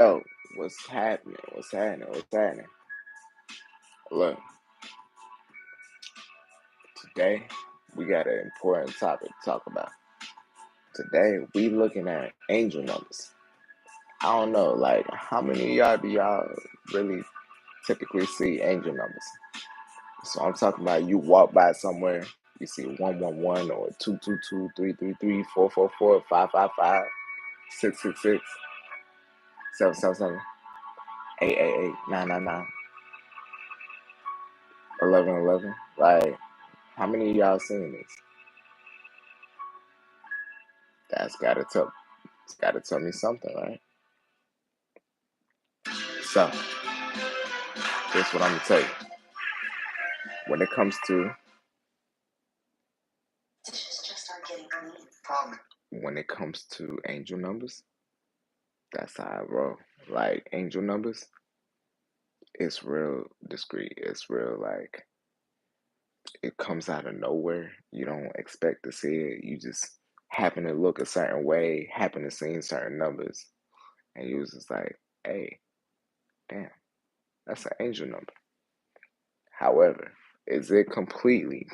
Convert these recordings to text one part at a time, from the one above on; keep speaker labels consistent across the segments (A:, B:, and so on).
A: Yo, what's happening? What's happening? What's happening? Look, today we got an important topic to talk about. Today we looking at angel numbers. I don't know, like how many of y'all do y'all really typically see angel numbers? So I'm talking about you walk by somewhere, you see 111 or 222, 333, 444, 555, 666, 777, 888, 999, 1111. Like, how many of y'all seen this? That's gotta tell It's gotta tell me something, right? So, here's what I'm gonna tell you. When it comes to when it comes to angel numbers, that's how I roll. Like angel numbers, it's real discreet. It's real like it comes out of nowhere. You don't expect to see it. You just happen to look a certain way, happen to see certain numbers, and you was just like, hey, damn, that's an angel number. However, is it completely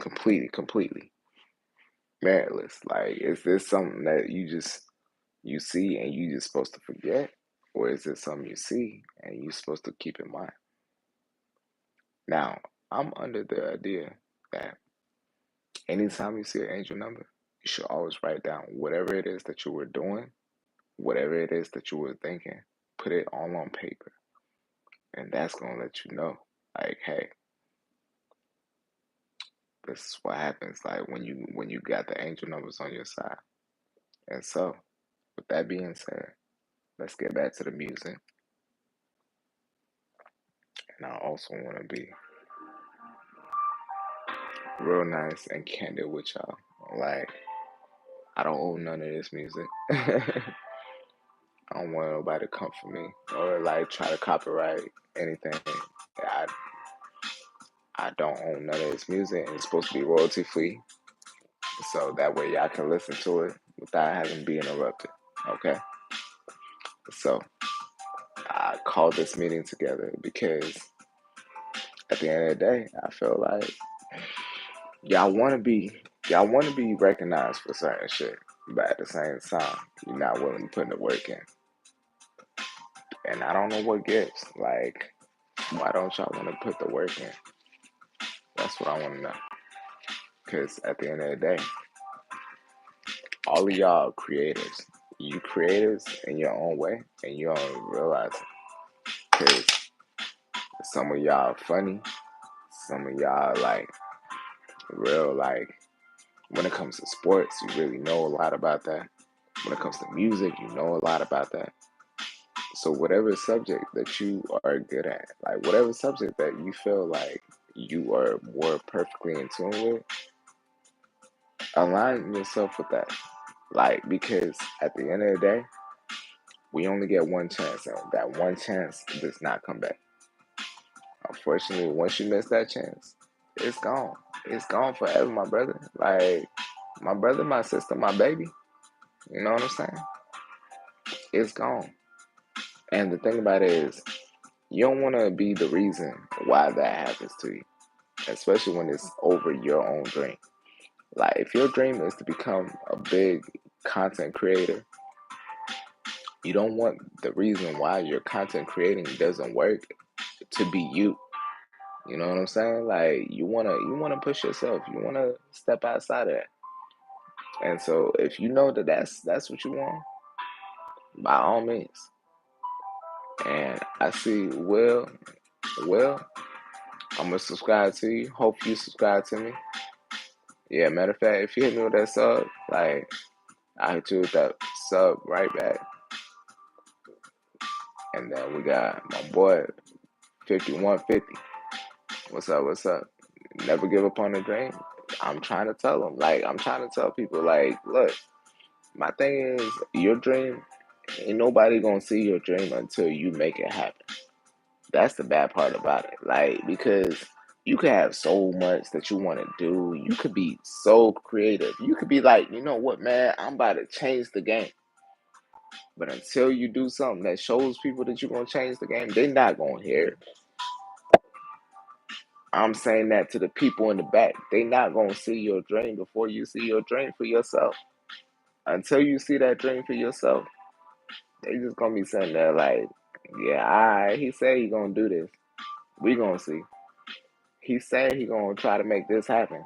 A: meritless? Like, is this something that you see and you just supposed to forget, or is it something you see and you supposed to keep in mind? Now, I'm under the idea that anytime you see an angel number, you should always write down whatever it is that you were doing, whatever it is that you were thinking, put it all on paper, and that's gonna let you know, like, hey, this is what happens, like when you got the angel numbers on your side. And so, with that being said, let's get back to the music. And I also want to be real nice and candid with y'all. Like, I don't own none of this music. I don't want nobody to come for me or like try to copyright anything. I I don't own none of this music, and it's supposed to be royalty free, so that way y'all can listen to it without having to be interrupted. Okay, so I called this meeting together because at the end of the day, I feel like y'all want to be y'all want to be recognized for certain shit, but at the same time, you're not willing to put the work in. And I don't know what gives. Like, why don't y'all want to put the work in? That's what I want to know. Because at the end of the day, all of y'all creators, you creators in your own way, and you don't even realize it. Because some of y'all funny, some of y'all like real like when it comes to sports, you really know a lot about that. When it comes to music, you know a lot about that. So whatever subject that you are good at, like whatever subject that you feel like you are more perfectly in tune with, align yourself with that. Like, because at the end of the day, we only get one chance, and that one chance does not come back. Unfortunately, once you miss that chance, it's gone. It's gone forever, my brother. Like, my brother, my sister, my baby. You know what I'm saying? It's gone. And the thing about it is, you don't want to be the reason why that happens to you, especially when it's over your own dream. Like, if your dream is to become a big content creator, you don't want the reason why your content creating doesn't work to be you. You know what I'm saying? Like, you wanna push yourself. You wanna step outside of that. And so if you know that that's what you want, by all means. And I see Will, I'm gonna subscribe to you. Hope you subscribe to me. Yeah, matter of fact, if you hit me with that sub, like I hit you with that sub right back. And then we got my boy 5150. What's up? What's up? Never give up on the dream. I'm trying to tell them. Like, I'm trying to tell people, like, look, my thing is, your dream, ain't nobody gonna see your dream until you make it happen. That's the bad part about it. Like, because you could have so much that you want to do. You could be so creative. You could be like, you know what, man, I'm about to change the game. But until you do something that shows people that you're gonna change the game, they not gonna hear it. I'm saying that to the people in the back. They not gonna see your dream before you see your dream for yourself. Until you see that dream for yourself, they just gonna be sitting there like, yeah, alright, he said he gonna do this. We gonna see. He said he gonna try to make this happen.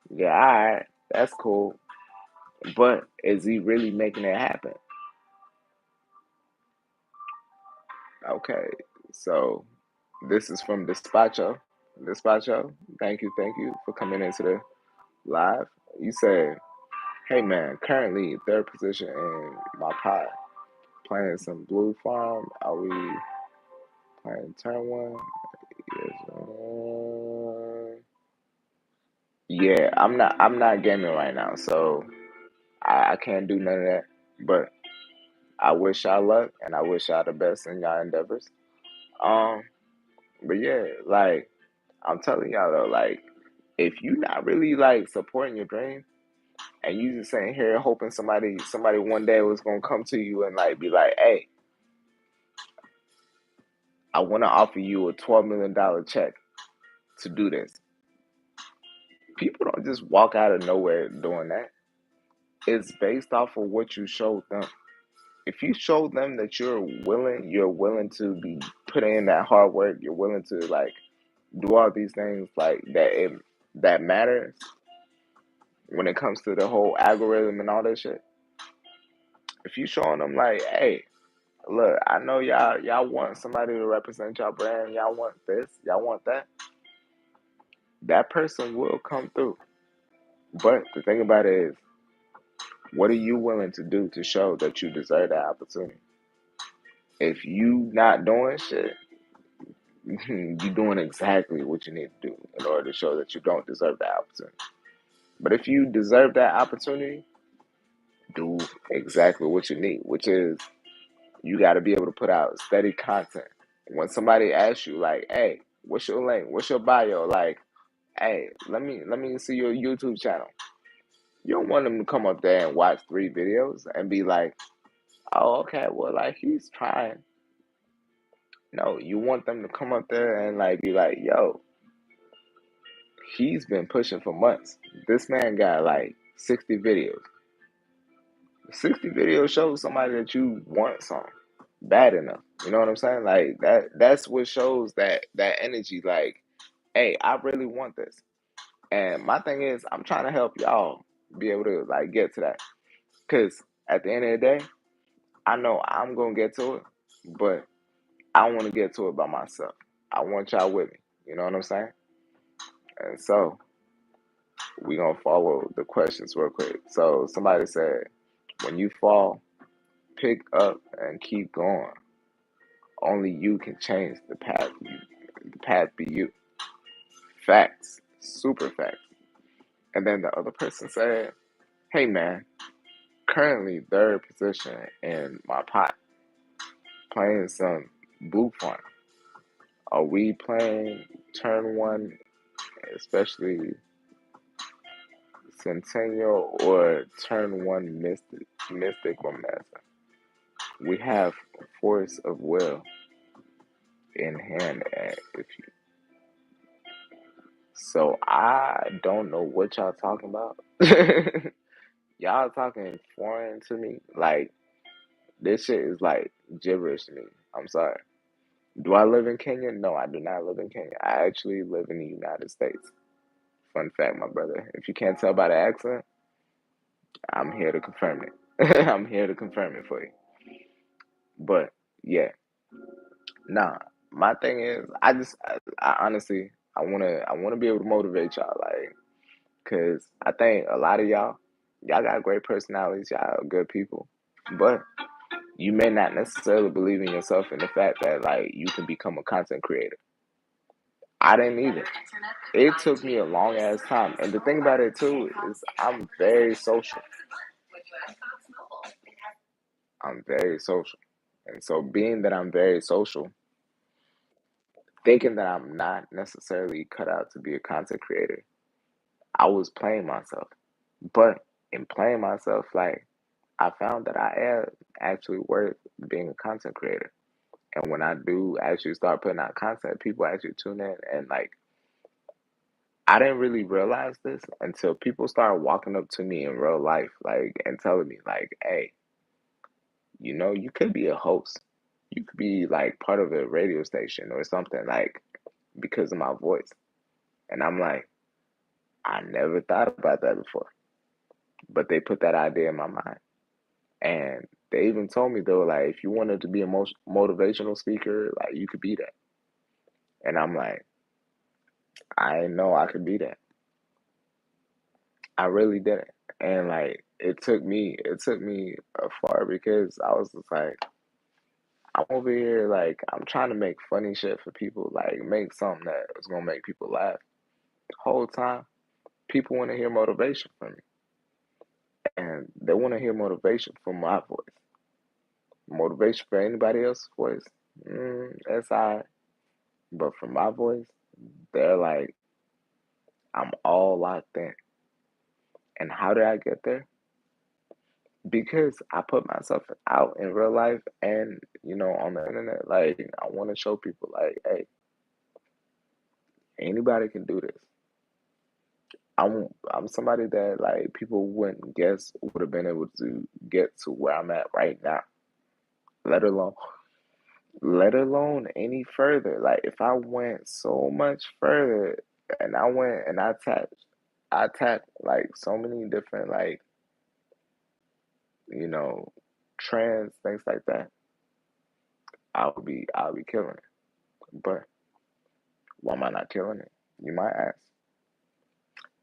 A: Yeah, alright, that's cool. But is he really making it happen? Okay, so this is from Despacho. Despacho, thank you for coming into the live. You said, hey man, currently third position in my pod. Playing some Blue Farm. Are we playing turn one? Yes. Yeah, I'm not gaming right now, so I can't do none of that. But I wish y'all luck and I wish y'all the best in y'all endeavors. Um, but yeah, like I'm telling y'all though, like if you not really like supporting your dream and you just sitting here hoping somebody one day was gonna come to you and like be like, hey, I wanna offer you a $12 million check to do this. People don't just walk out of nowhere doing that. It's based off of what you showed them. If you show them that you're willing to be putting in that hard work, you're willing to like do all these things like that matters when it comes to the whole algorithm and all that shit. If you showing them like, hey, look, I know y'all want somebody to represent y'all brand, y'all want this, y'all want that, that person will come through. But the thing about it is, what are you willing to do to show that you deserve that opportunity? If you not doing shit, you doing exactly what you need to do in order to show that you don't deserve that opportunity. But if you deserve that opportunity, do exactly what you need, which is you got to be able to put out steady content. When somebody asks you, like, "Hey, what's your link? What's your bio?" Like, "Hey, let me see your YouTube channel." You don't want them to come up there and watch 3 videos and be like, "Oh, okay, well, like he's trying." No, you want them to come up there and like be like, "Yo, he's been pushing for months. This man got like 60 videos. 60 videos shows somebody that you want some bad enough. You know what I'm saying? Like that's what shows that energy like, hey, I really want this. And my thing is I'm trying to help y'all be able to like get to that. Cause at the end of the day, I know I'm gonna get to it, but I don't want to get to it by myself. I want y'all with me. You know what I'm saying? And so we gonna follow the questions real quick. So somebody said, when you fall, pick up and keep going. Only you can change the path. The path be you. Facts, super facts. And then the other person said, "Hey man, currently third position in my pot, playing some blue farm. Are we playing turn one, especially Centennial or turn one Mystic Romancer? We have force of will in hand if you." So I don't know what y'all talking about. Y'all talking foreign to me. Like this shit is like gibberish to me. I'm sorry. Do I live in Kenya? No, I do not live in Kenya. I actually live in the United States. Fun fact, my brother. If you can't tell by the accent, I'm here to confirm it. I'm here to confirm it for you. But yeah, nah. My thing is, I honestly, I wanna be able to motivate y'all, like, cause I think a lot of y'all got great personalities, y'all are good people, but you may not necessarily believe in yourself in the fact that like you can become a content creator. I didn't either. It took me a long ass time. And the thing about it too is I'm very social. I'm very social. And so being that I'm very social, thinking that I'm not necessarily cut out to be a content creator, I was playing myself. But in playing myself, like I found that I am actually worth being a content creator. And when I do actually start putting out content, people actually tune in. And like, I didn't really realize this until people started walking up to me in real life, like, and telling me, like, hey, you could be a host. You could be like part of a radio station or something, like, because of my voice. And I'm like, I never thought about that before. But they put that idea in my mind. And they even told me, though, like, if you wanted to be a motivational speaker, like, you could be that. And I'm like, I didn't know I could be that. I really didn't. And like it took me far because I was just like, I'm over here like I'm trying to make funny shit for people, like make something that is gonna make people laugh. The whole time, people want to hear motivation from me, and they want to hear motivation from my voice. Motivation for anybody else's voice, that's alright. But for my voice, they're like, I'm all locked in. And how did I get there? Because I put myself out in real life and on the internet. Like I want to show people, like, hey, anybody can do this. I'm somebody that like people wouldn't guess would have been able to get to where I'm at right now. Let alone let alone any further. Like if I went so much further and I went and I tapped like so many different like you know trends, things like that. I'll be killing it. But why am I not killing it? You might ask.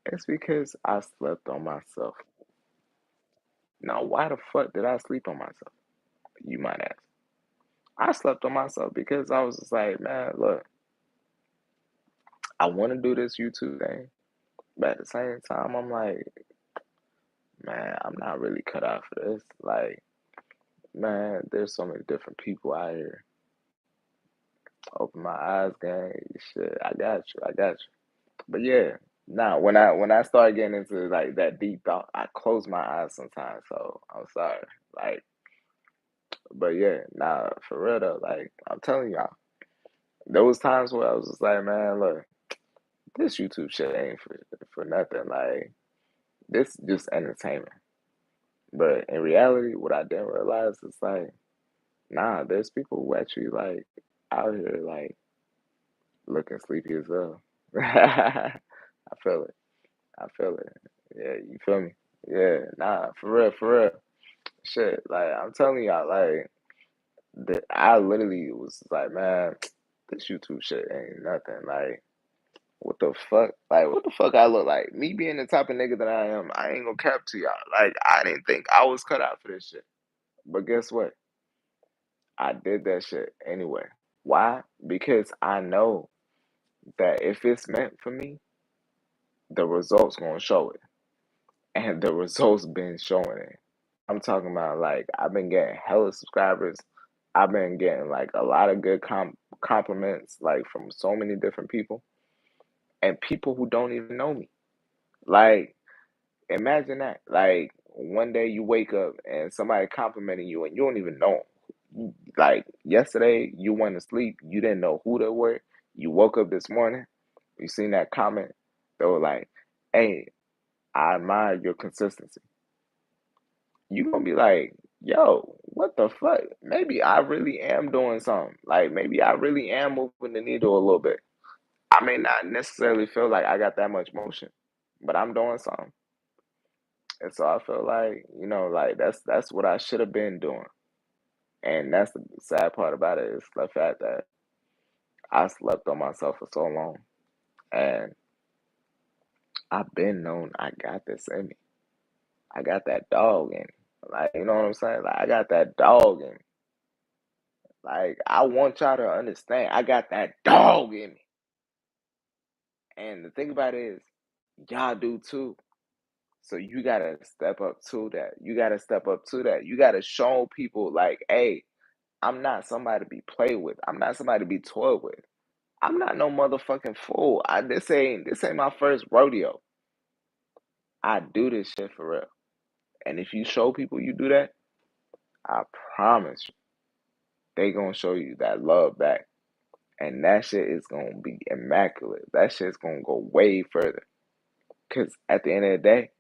A: It's because I slept on myself. Now, why the fuck did I sleep on myself? You might ask. I slept on myself because I was just like, man, look, I want to do this YouTube thing, but at the same time, I'm like, man, I'm not really cut out for this. Like, man, there's so many different people out here. Open my eyes, gang. Shit, I got you. I got you. But yeah, now when I start getting into like that deep thought, I close my eyes sometimes. So I'm sorry. Like, but yeah, nah, for real though. Like I'm telling y'all, there was times where I was just like, man, look, this YouTube shit ain't for nothing. Like this just entertainment. But in reality, what I didn't realize is like, nah, there's people who actually like out here like looking sleepy as well. I feel it. I feel it. Yeah, you feel me? Yeah, nah, for real. Shit, like I'm telling y'all, like I literally was like, man, this YouTube shit ain't nothing. Like, what the fuck? Like, what the fuck I look like? Me being the type of nigga that I am, I ain't gonna cap to y'all. Like, I didn't think I was cut out for this shit. But guess what? I did that shit anyway. Why? Because I know that if it's meant for me, the results gonna show it. And the results been showing it. I'm talking about like I've been getting hella subscribers. I've been getting like a lot of good compliments like from so many different people and people who don't even know me. Like imagine that. Like one day you wake up and somebody complimenting you and you don't even know 'em. Like yesterday you went to sleep, you didn't know who they were. You woke up this morning, you seen that comment, they were like, "Hey, I admire your consistency." You gonna be like, yo, what the fuck? Maybe I really am doing something. Like maybe I really am moving the needle a little bit. I may not necessarily feel like I got that much motion, but I'm doing something. And so I feel like, like that's what I should have been doing. And that's the sad part about it is the fact that I slept on myself for so long. And I've been known I got this in me. I got that dog in me. Like, you know what I'm saying? Like I got that dog in me. Like, I want y'all to understand, I got that dog in me. And the thing about it is, y'all do too. So you gotta step up to that. You gotta step up to that. You gotta show people like, hey, I'm not somebody to be played with. I'm not somebody to be toyed with. I'm not no motherfucking fool. This ain't my first rodeo. I do this shit for real. And if you show people you do that, I promise you, they gonna show you that love back. And that shit is gonna be immaculate. That shit's gonna go way further. Cause at the end of the day,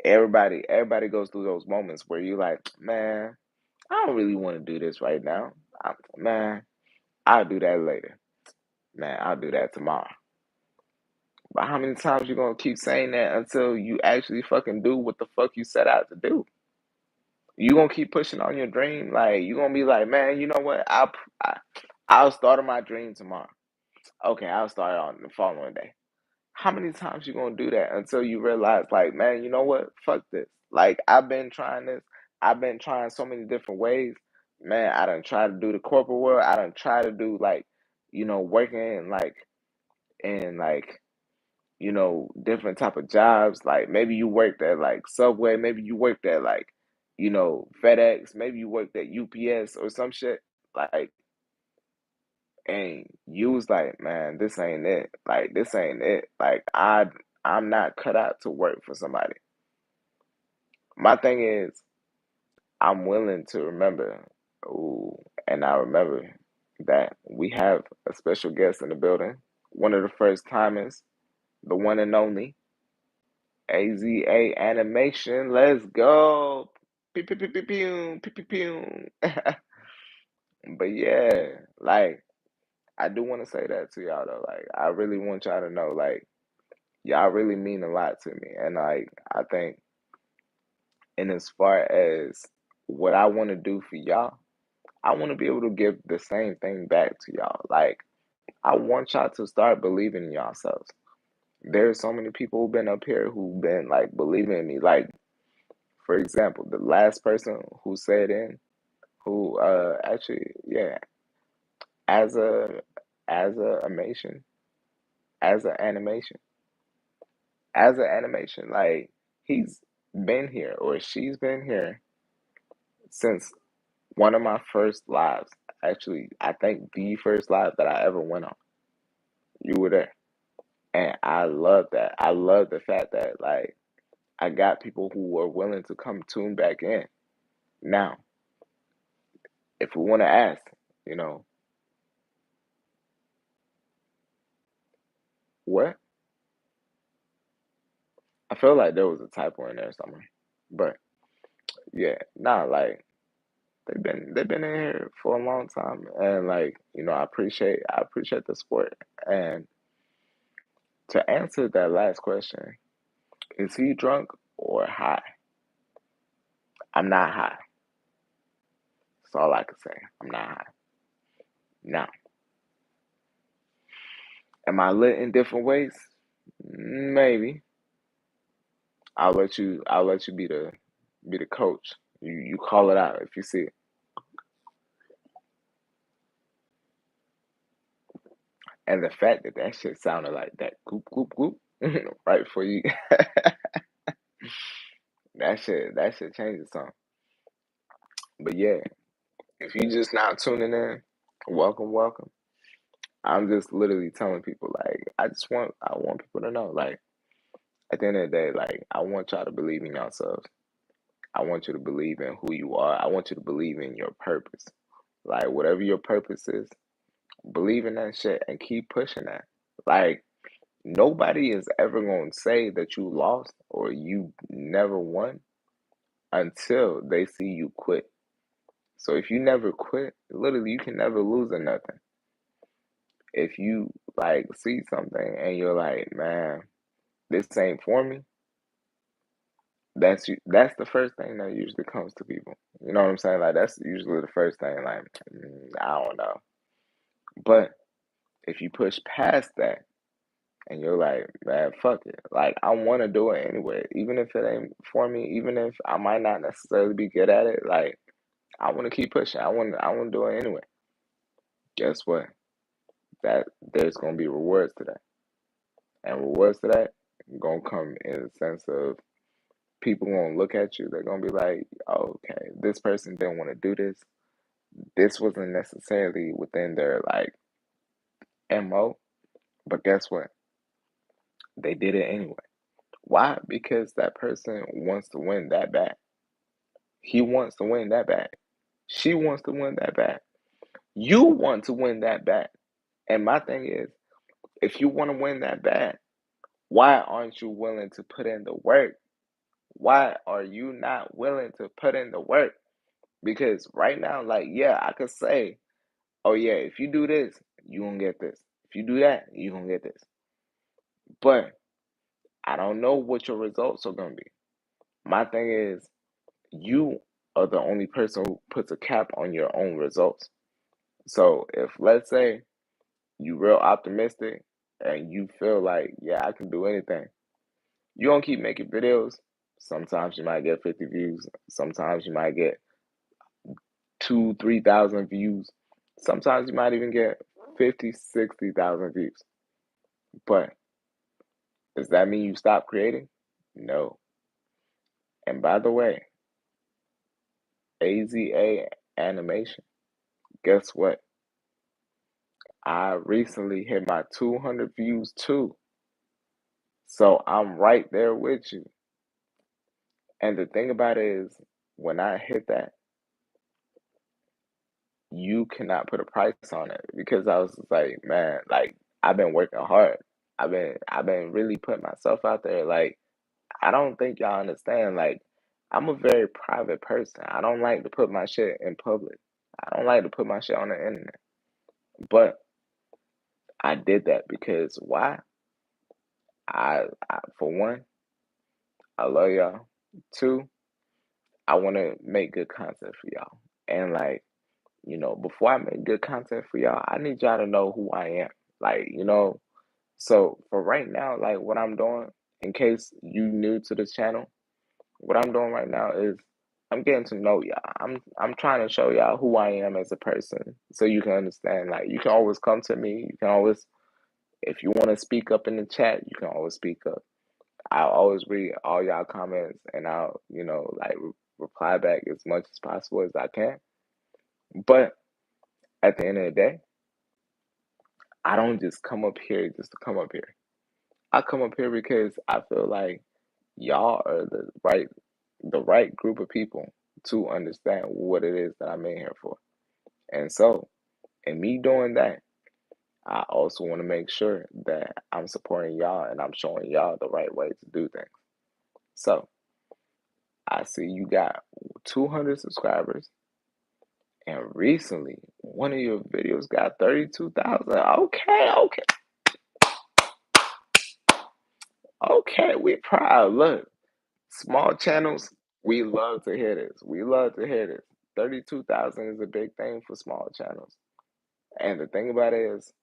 A: everybody goes through those moments where you're like, man, I don't really want to do this right now. Man, I'll do that later. Man, I'll do that tomorrow. But how many times you gonna keep saying that until you actually fucking do what the fuck you set out to do? You gonna keep pushing on your dream? Like you gonna be like, man, you know what? I'll start on my dream tomorrow. Okay, I'll start on the following day. How many times you gonna do that until you realize, like, man, you know what? Fuck this. Like I've been trying this. I've been trying so many different ways. Man, I done try to do the corporate world. I done try to do like, working in like different type of jobs. Like maybe you worked at like Subway, maybe you worked at like, FedEx, maybe you worked at UPS or some shit. Like, and you was like, man, this ain't it. Like this ain't it. Like I'm not cut out to work for somebody. My thing is, I'm willing to remember. Ooh, and I remember that we have a special guest in the building. One of the first timers, the one and only AZA Animation. Let's go. Pew, pew, pew, pew, pew, pew, pew, pew. But yeah, like I do want to say that to y'all though. Like I really want y'all to know, like y'all really mean a lot to me, and like I think, and as far as what I want to do for y'all, I want to be able to give the same thing back to y'all. Like I want y'all to start believing in yourselves. There's so many people who've been up here who've been like believing in me. Like for example, the last person who said in, who actually, yeah, as a as a animation, as an animation, as an animation, like he's been here or she's been here since one of my first lives. Actually, I think the first live that I ever went on. You were there. And I love that. I love the fact that like I got people who were willing to come tune back in. Now, if we want to ask, you know, what? I feel like there was a typo in there somewhere. But yeah, nah, like they've been in here for a long time, and like I appreciate the support. And to answer that last question, is he drunk or high? I'm not high. That's all I can say. I'm not high. Now, am I lit in different ways? Maybe. I'll let you be the coach. You call it out if you see it. And the fact that that shit sounded like that goop goop goop right before you that shit changes something. But yeah, if you just now tuning in, welcome, welcome. I'm just literally telling people like I want people to know like at the end of the day like I want y'all to believe in yourselves. I want you to believe in who you are. I want you to believe in your purpose. Like whatever your purpose is, believe in that shit and keep pushing that. Like nobody is ever going to say that you lost or you never won until they see you quit. So if you never quit, literally you can never lose or nothing. If you like see something and you're like, man, this ain't for me, that's the first thing that usually comes to people. You know what I'm saying? Like that's usually the first thing. Like I don't know, but if you push past that and you're like, man, fuck it. Like I want to do it anyway, even if it ain't for me, even if I might not necessarily be good at it. Like I want to keep pushing. I want to do it anyway. Guess what? That there's gonna be rewards to that, and rewards to that gonna come in the sense of people gonna look at you. They're gonna be like, oh, okay, this person didn't want to do this. This wasn't necessarily within their like MO, but guess what? They did it anyway. Why? Because that person wants to win that bad. He wants to win that bad. She wants to win that bad. You want to win that bad. And my thing is, if you want to win that bad, why aren't you willing to put in the work? Why are you not willing to put in the work? Because right now, like, yeah, I could say, oh, yeah, if you do this, you're going to get this. If you do that, you're going to get this. But I don't know what your results are going to be. My thing is, you are the only person who puts a cap on your own results. So if, let's say, you real optimistic and you feel like, yeah, I can do anything, you're going to keep making videos. Sometimes you might get 50 views. Sometimes you might get 3,000 views. Sometimes you might even get 50, 60,000 views. But does that mean you stop creating? No. And by the way, AZA animation, guess what? I recently hit my 200 views too. So I'm right there with you. And the thing about it is, when I hit that, you cannot put a price on it because I was just like, man, like I've been working hard. I've been really putting myself out there. Like I don't think y'all understand. Like I'm a very private person. I don't like to put my shit in public. I don't like to put my shit on the internet. But I did that because why? I for one, I love y'all. Two, I want to make good content for y'all. And like, before I make good content for y'all, I need y'all to know who I am. Like, so for right now, like what I'm doing, in case you new to this channel, what I'm doing right now is I'm getting to know y'all. I'm trying to show y'all who I am as a person so you can understand. Like you can always come to me. You can always, if you want to speak up in the chat, you can always speak up. I'll always read all y'all comments and I'll, like reply back as much as possible as I can. But at the end of the day, I don't just come up here just to come up here. I come up here because I feel like y'all are the right group of people to understand what it is that I'm in here for. And so, in me doing that, I also want to make sure that I'm supporting y'all and I'm showing y'all the right way to do things. So, I see you got 200 subscribers, and recently one of your videos got 32,000. Okay, okay, okay. We're proud. Look, small channels, we love to hear this. We love to hear this. 32,000 is a big thing for small channels. And the thing about it is,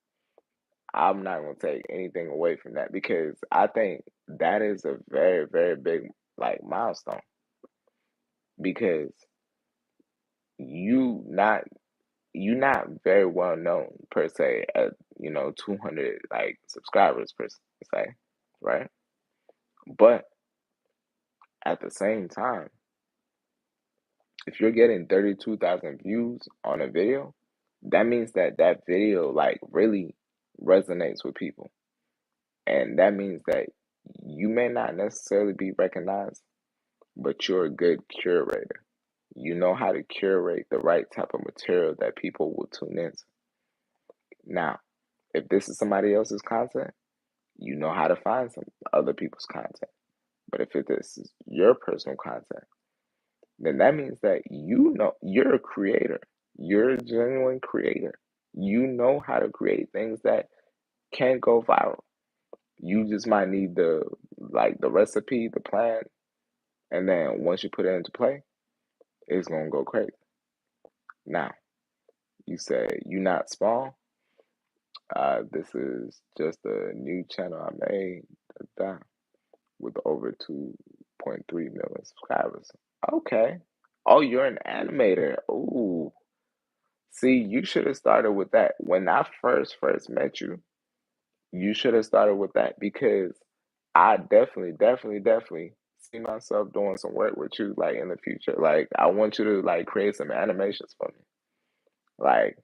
A: I'm not going to take anything away from that because I think that is a very, very big like milestone because you not you not very well known per se at 200 like subscribers per se, right? But at the same time, if you're getting 32,000 views on a video, that means that that video like really resonates with people. And that means that you may not necessarily be recognized, but you're a good curator. You know how to curate the right type of material that people will tune in. Now, if this is somebody else's content, you know how to find some other people's content. But if this is your personal content, then that means that you're a creator. You're a genuine creator. You know how to create things that can go viral. You just might need the recipe, the plan, and then once you put it into play, it's gonna go crazy. Now, you say you're not small. This is just a new channel I made with over 2.3 million subscribers. Okay. Oh, you're an animator. Ooh. See, you should have started with that. When I first met you, you should have started with that because I definitely see myself doing some work with you like in the future. Like I want you to like create some animations for me. Like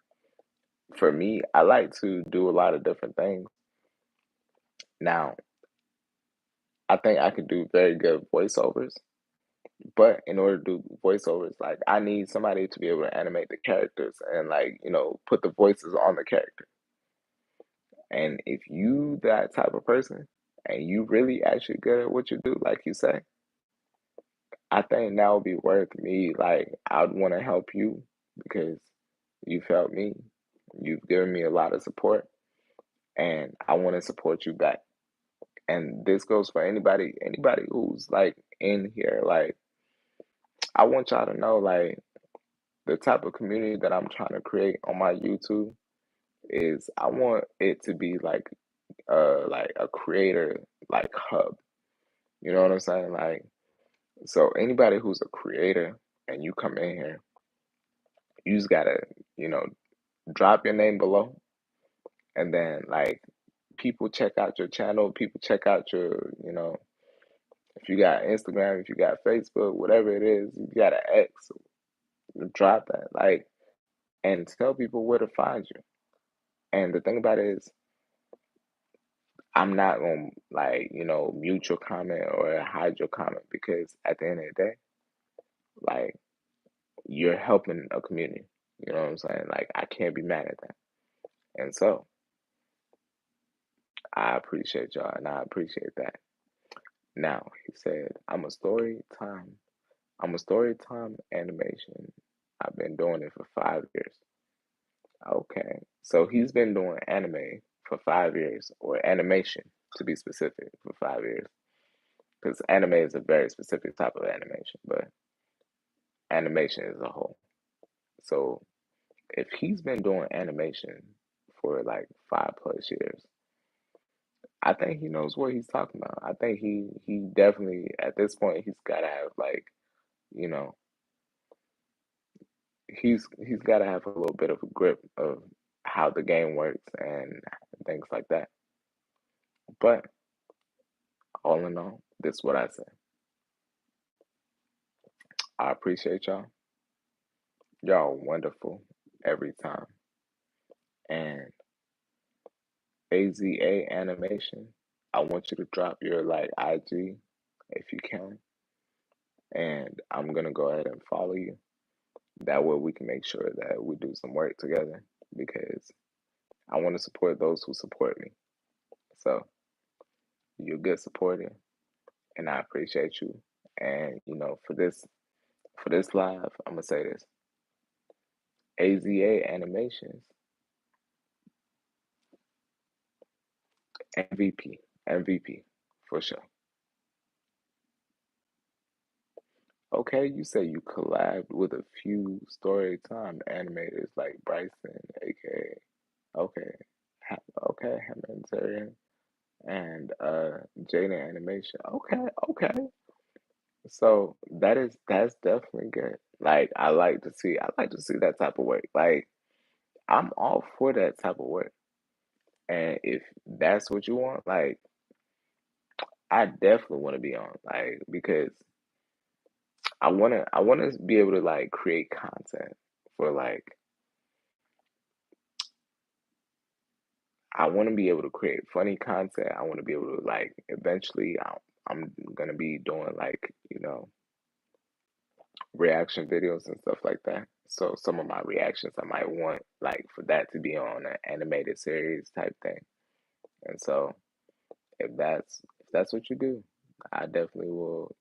A: for me, I like to do a lot of different things. Now, I think I could do very good voiceovers. But in order to do voiceovers, like I need somebody to be able to animate the characters and like, put the voices on the character. And if you that type of person and you really actually good at what you do, like you say, I think that would be worth me. Like I'd want to help you because you've helped me. You've given me a lot of support and I want to support you back. And this goes for anybody who's like in here. Like I want y'all to know like the type of community that I'm trying to create on my YouTube is I want it to be like a creator like hub. You know what I'm saying? Like so anybody who's a creator and you come in here, you just gotta, you know, drop your name below and then like people check out your channel, people check out your, if you got Instagram, if you got Facebook, whatever it is, you got an X, drop that. Like and tell people where to find you. And the thing about it is I'm not gonna like, mute your comment or hide your comment because at the end of the day, like you're helping a community. You know what I'm saying? Like I can't be mad at that. And so I appreciate y'all and I appreciate that. Now he said, I'm a story time animation. I've been doing it for 5 years. Okay. So he's been doing anime for 5 years, or animation to be specific, for 5 years. Because anime is a very specific type of animation, but animation as a whole. So if he's been doing animation for like 5 plus years, I think he knows what he's talking about. I think he definitely at this point he's gotta have like, you know, he's gotta have a little bit of a grip of how the game works and things like that. But all in all, this is what I say. I appreciate y'all. Y'all are wonderful every time. And AZA Animation, I want you to drop your like IG if you can. And I'm gonna go ahead and follow you. That way we can make sure that we do some work together because I want to support those who support me. So you're a good supporter and I appreciate you. And for this live, I'm gonna say this. AZA Animations, MVP, MVP for sure. Okay, you say you collabed with a few story time animators like Bryson, aka okay, okay, Humanitarian and Jaden Animation. Okay, okay. So that's definitely good. Like I like to see that type of work. Like I'm all for that type of work. And if that's what you want, like I definitely want to be on. Like because I wanna be able to like create content for like I want to be able to create funny content. I want to be able to like eventually I'm gonna be doing like reaction videos and stuff like that. So some of my reactions I might want like for that to be on an animated series type thing. And so if that's what you do, I definitely will.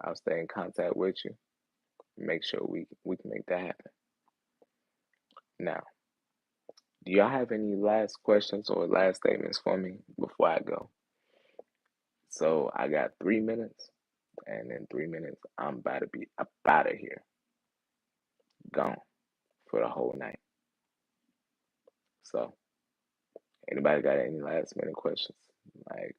A: I'll stay in contact with you. Make sure we can make that happen. Now, do y'all have any last questions or last statements for me before I go? So I got 3 minutes, and in 3 minutes, I'm about to be up out of here, gone for the whole night. So, anybody got any last minute questions? Like,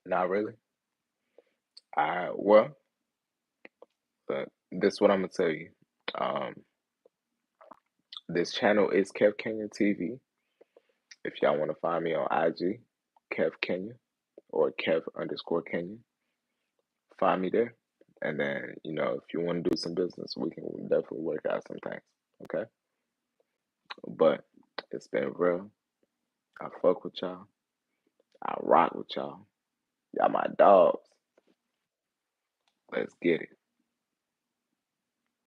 A: not really. Well, this is what I'm gonna tell you. Um, this channel is Kev Kenya TV. If y'all want to find me on IG, Kev Kenya, or Kev underscore Kenyon. Find me there. And then, if you want to do some business, we can definitely work out some things. Okay. But it's been real. I fuck with y'all. I rock with y'all. Y'all my dogs. Let's get it.